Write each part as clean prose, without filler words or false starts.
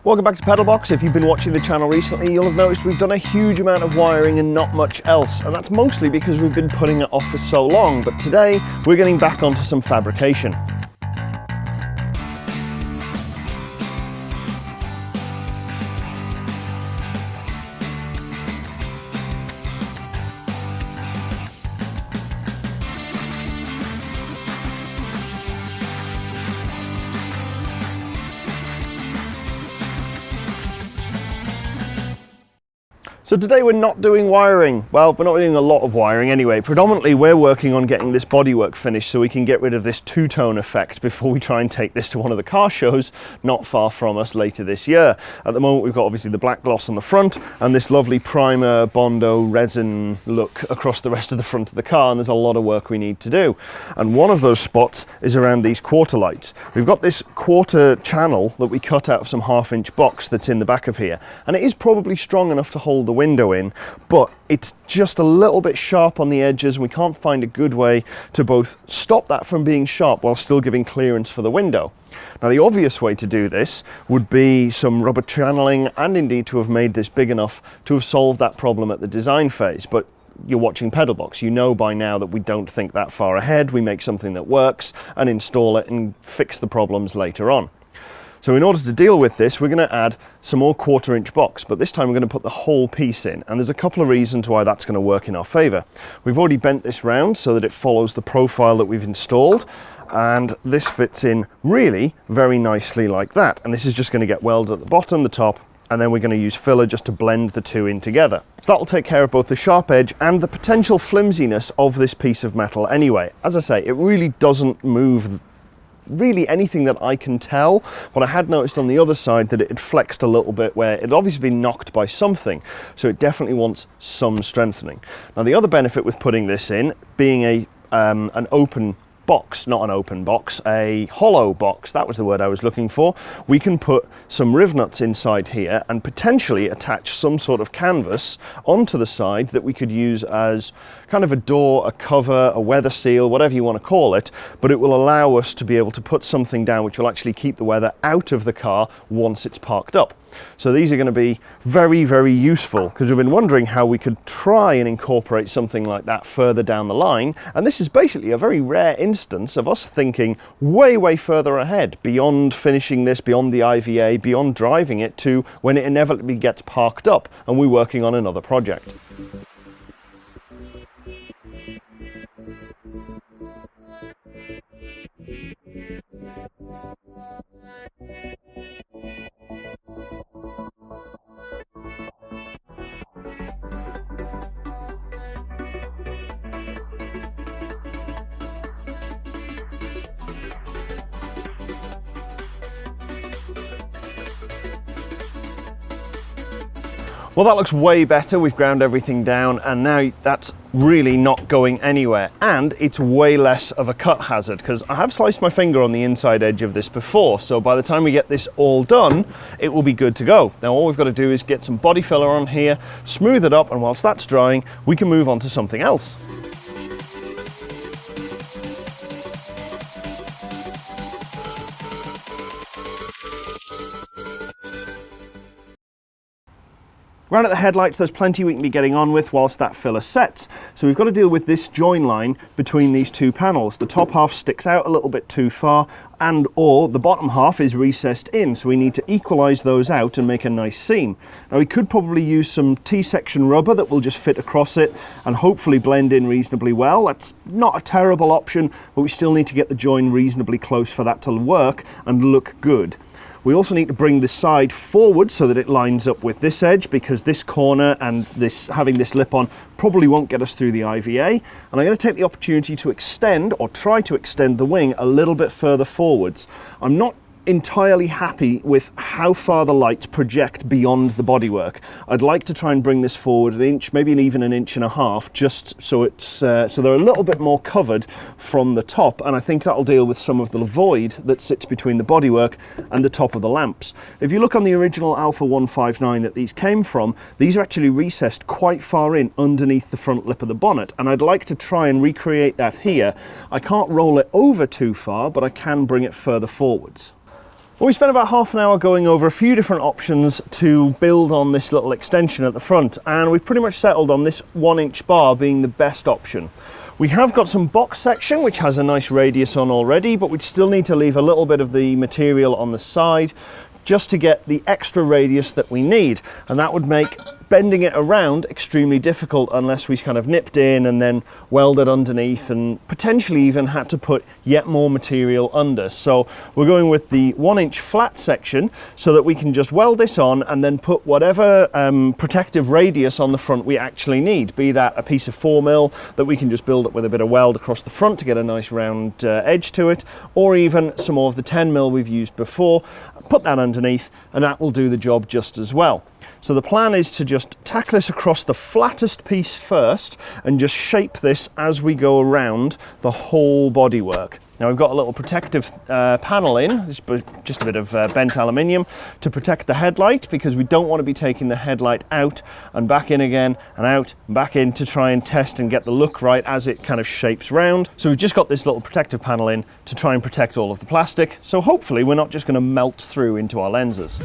Welcome back to PedalBox. If you've been watching the channel recently, you'll have noticed we've done a huge amount of wiring and not much else. And that's mostly because we've been putting it off for so long. But today, we're getting back onto some fabrication. So today we're not doing wiring. Well, we're not doing a lot of wiring anyway. Predominantly we're working on getting this bodywork finished so we can get rid of this two-tone effect before we try and take this to one of the car shows not far from us later this year. At the moment we've got obviously the black gloss on the front and this lovely primer Bondo resin look across the rest of the front of the car, and there's a lot of work we need to do. And one of those spots is around these quarter lights. We've got this quarter channel that we cut out of some half-inch box that's in the back of here, and it is probably strong enough to hold the window in, but it's just a little bit sharp on the edges and we can't find a good way to both stop that from being sharp while still giving clearance for the window. Now the obvious way to do this would be some rubber channeling, and indeed to have made this big enough to have solved that problem at the design phase. But you're watching PedalBox, you know by now that we don't think that far ahead. We make something that works and install it and fix the problems later on. So in order to deal with this, we're going to add some more quarter-inch box, but this time we're going to put the whole piece in, and there's a couple of reasons why that's going to work in our favour. We've already bent this round so that it follows the profile that we've installed, and this fits in really very nicely like that. And this is just going to get welded at the bottom, the top, and then we're going to use filler just to blend the two in together. So that'll take care of both the sharp edge and the potential flimsiness of this piece of metal anyway. As I say, it really doesn't move really anything that I can tell, but I had noticed on the other side that it had flexed a little bit where it had obviously been knocked by something, so it definitely wants some strengthening. Now the other benefit with putting this in, being an open box, not an open box, a hollow box, that was the word I was looking for, we can put some riv nuts inside here and potentially attach some sort of canvas onto the side that we could use as kind of a door, a cover, a weather seal, whatever you want to call it, but it will allow us to be able to put something down which will actually keep the weather out of the car once it's parked up. So these are going to be very, very useful, because we've been wondering how we could try and incorporate something like that further down the line, and this is basically a very rare instance of us thinking way, way further ahead, beyond finishing this, beyond the IVA, beyond driving it, to when it inevitably gets parked up and we're working on another project. Well, that looks way better. We've ground everything down and now that's really not going anywhere, and it's way less of a cut hazard because I have sliced my finger on the inside edge of this before, so by the time we get this all done it will be good to go. Now all we've got to do is get some body filler on here, smooth it up, and whilst that's drying we can move on to something else. Round at the headlights, there's plenty we can be getting on with whilst that filler sets. So we've got to deal with this join line between these two panels. The top half sticks out a little bit too far, and or the bottom half is recessed in, so we need to equalize those out and make a nice seam. Now we could probably use some T-section rubber that will just fit across it and hopefully blend in reasonably well. That's not a terrible option, but we still need to get the join reasonably close for that to work and look good. We also need to bring the side forward so that it lines up with this edge, because this corner and this having this lip on probably won't get us through the IVA. And I'm going to take the opportunity to extend, or try to extend, the wing a little bit further forwards. I'm not entirely happy with how far the lights project beyond the bodywork. I'd like to try and bring this forward an inch, maybe even an inch and a half, just so it's so they're a little bit more covered from the top, and I think that'll deal with some of the void that sits between the bodywork and the top of the lamps. If you look on the original Alpha 159 that these came from, these are actually recessed quite far in underneath the front lip of the bonnet, and I'd like to try and recreate that here. I can't roll it over too far, but I can bring it further forwards. Well, we spent about half an hour going over a few different options to build on this little extension at the front, and we've pretty much settled on this 1-inch bar being the best option. We have got some box section which has a nice radius on already, but we'd still need to leave a little bit of the material on the side just to get the extra radius that we need, and that would make bending it around extremely difficult unless we kind of nipped in and then welded underneath and potentially even had to put yet more material under. So we're going with the 1-inch flat section so that we can just weld this on and then put whatever protective radius on the front we actually need, be that a piece of 4mm that we can just build up with a bit of weld across the front to get a nice round edge to it, or even some more of the 10mm we've used before. Put that underneath and that will do the job just as well. So the plan is to just tack this across the flattest piece first and just shape this as we go around the whole bodywork. Now we've got a little protective panel in, just a bit of bent aluminium to protect the headlight, because we don't want to be taking the headlight out and back in again and out and back in to try and test and get the look right as it kind of shapes round. So we've just got this little protective panel in to try and protect all of the plastic, so hopefully we're not just going to melt through into our lenses.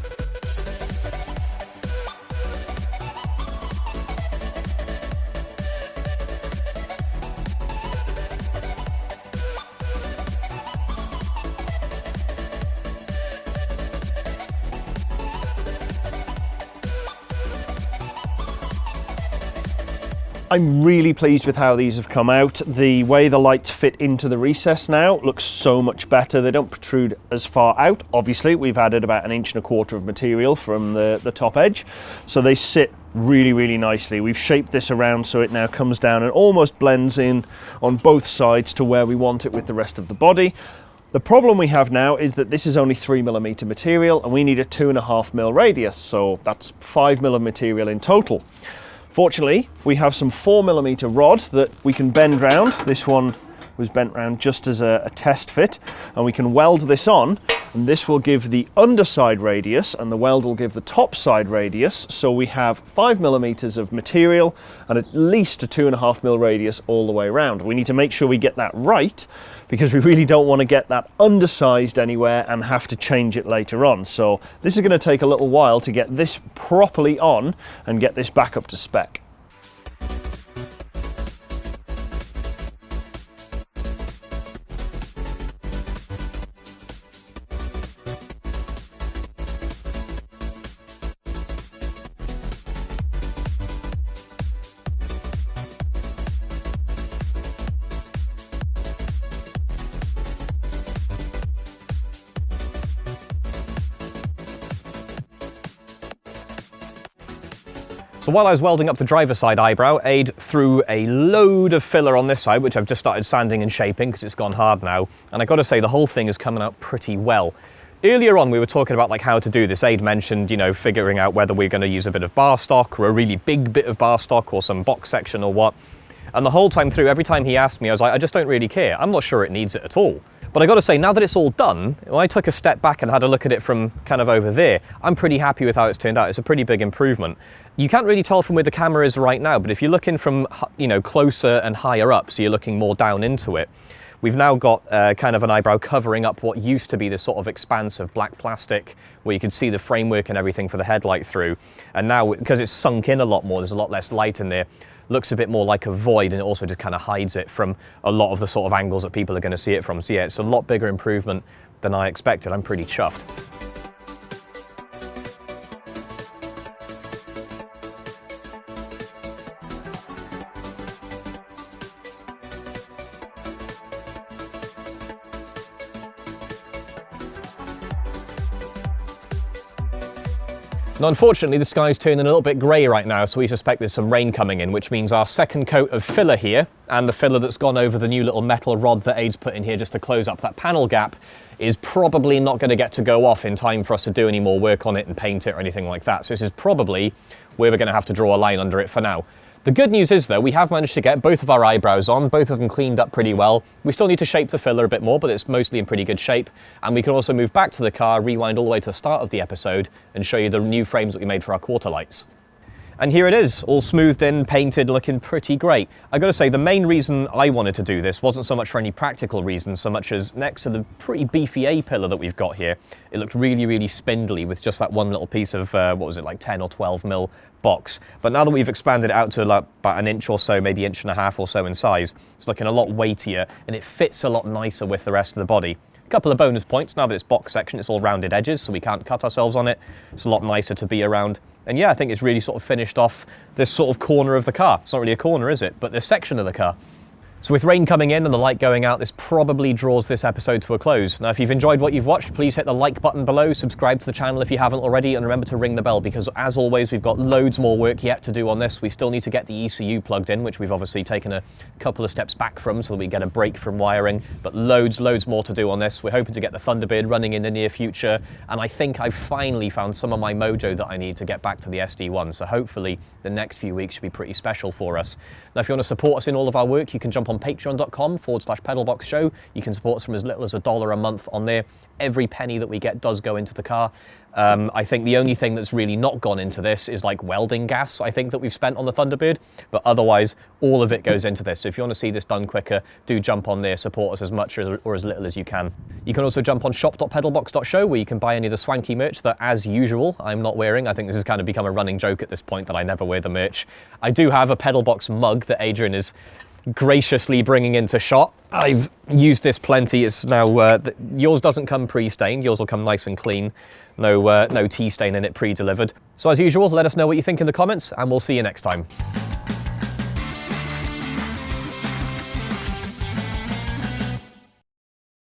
I'm really pleased with how these have come out. The way the lights fit into the recess now looks so much better. They don't protrude as far out. Obviously, we've added about 1.25 inches of material from the top edge, so they sit really, really nicely. We've shaped this around so it now comes down and almost blends in on both sides to where we want it with the rest of the body. The problem we have now is that this is only 3mm material and we need a 2.5mm radius, so that's 5mm of material in total. Fortunately, we have some 4mm rod that we can bend round. This one was bent round just as a test fit, and we can weld this on, and this will give the underside radius and the weld will give the top side radius, so we have 5mm of material and at least a 2.5mm radius all the way around. We need to make sure we get that right, because we really don't want to get that undersized anywhere and have to change it later on. So this is going to take a little while to get this properly on and get this back up to spec. So while I was welding up the driver's side eyebrow, Aid threw a load of filler on this side, which I've just started sanding and shaping because it's gone hard now. And I got to say, the whole thing is coming out pretty well. Earlier on, we were talking about like how to do this. Aid mentioned, you know, figuring out whether we're going to use a bit of bar stock or a really big bit of bar stock or some box section or what. And the whole time through, every time he asked me, I was like, I just don't really care. I'm not sure it needs it at all. But I got to say, now that it's all done, when I took a step back and had a look at it from kind of over there, I'm pretty happy with how it's turned out. It's a pretty big improvement. You can't really tell from where the camera is right now, but if you're looking from, you know, closer and higher up, so you're looking more down into it, we've now got kind of an eyebrow covering up what used to be this sort of expanse of black plastic where you could see the framework and everything for the headlight through. And now, because it's sunk in a lot more, there's a lot less light in there, looks a bit more like a void, and it also just kind of hides it from a lot of the sort of angles that people are going to see it from. So yeah, it's a lot bigger improvement than I expected. I'm pretty chuffed. Now, unfortunately, the sky's turning a little bit grey right now, so we suspect there's some rain coming in, which means our second coat of filler here, and the filler that's gone over the new little metal rod that Aid's put in here just to close up that panel gap, is probably not going to get to go off in time for us to do any more work on it and paint it or anything like that. So this is probably where we're going to have to draw a line under it for now. The good news is, though, we have managed to get both of our eyebrows on, both of them cleaned up pretty well. We still need to shape the filler a bit more, but it's mostly in pretty good shape. And we can also move back to the car, rewind all the way to the start of the episode, and show you the new frames that we made for our quarter lights. And here it is, all smoothed in, painted, looking pretty great. I gotta say, the main reason I wanted to do this wasn't so much for any practical reasons, so much as next to the pretty beefy A-pillar that we've got here, it looked really, really spindly with just that one little piece of, what was it, like 10 or 12 mil box. But now that we've expanded it out to like about an inch or so, maybe inch and a half or so in size, it's looking a lot weightier and it fits a lot nicer with the rest of the body. A couple of bonus points, now that it's box section, it's all rounded edges, so we can't cut ourselves on it. It's a lot nicer to be around. And yeah, I think it's really sort of finished off this sort of corner of the car. It's not really a corner, is it? But this section of the car. So with rain coming in and the light going out, this probably draws this episode to a close. Now, if you've enjoyed what you've watched, please hit the like button below, subscribe to the channel if you haven't already, and remember to ring the bell because, as always, we've got loads more work yet to do on this. We still need to get the ECU plugged in, which we've obviously taken a couple of steps back from so that we get a break from wiring, but loads more to do on this. We're hoping to get the Thunderbird running in the near future, and I think I've finally found some of my mojo that I need to get back to the SD1, so hopefully the next few weeks should be pretty special for us. Now, if you want to support us in all of our work, you can jump on patreon.com/PedalBox show. You can support us from as little as $1 a month on there. Every penny that we get does go into the car. I think the only thing that's really not gone into this is like welding gas, I think, that we've spent on the Thunderbird, but otherwise all of it goes into this. So if you want to see this done quicker, do jump on there, support us as much or as little as you can. You can also jump on shop.pedalbox.show where you can buy any of the swanky merch that, as usual, I'm not wearing. I think this has kind of become a running joke at this point that I never wear the merch. I do have a PedalBox mug that Adrian is graciously bringing into shot. I've used this plenty. It's now yours doesn't come pre-stained. Yours will come nice and clean. No tea stain in it pre-delivered. So as usual, let us know what you think in the comments, and we'll see you next time.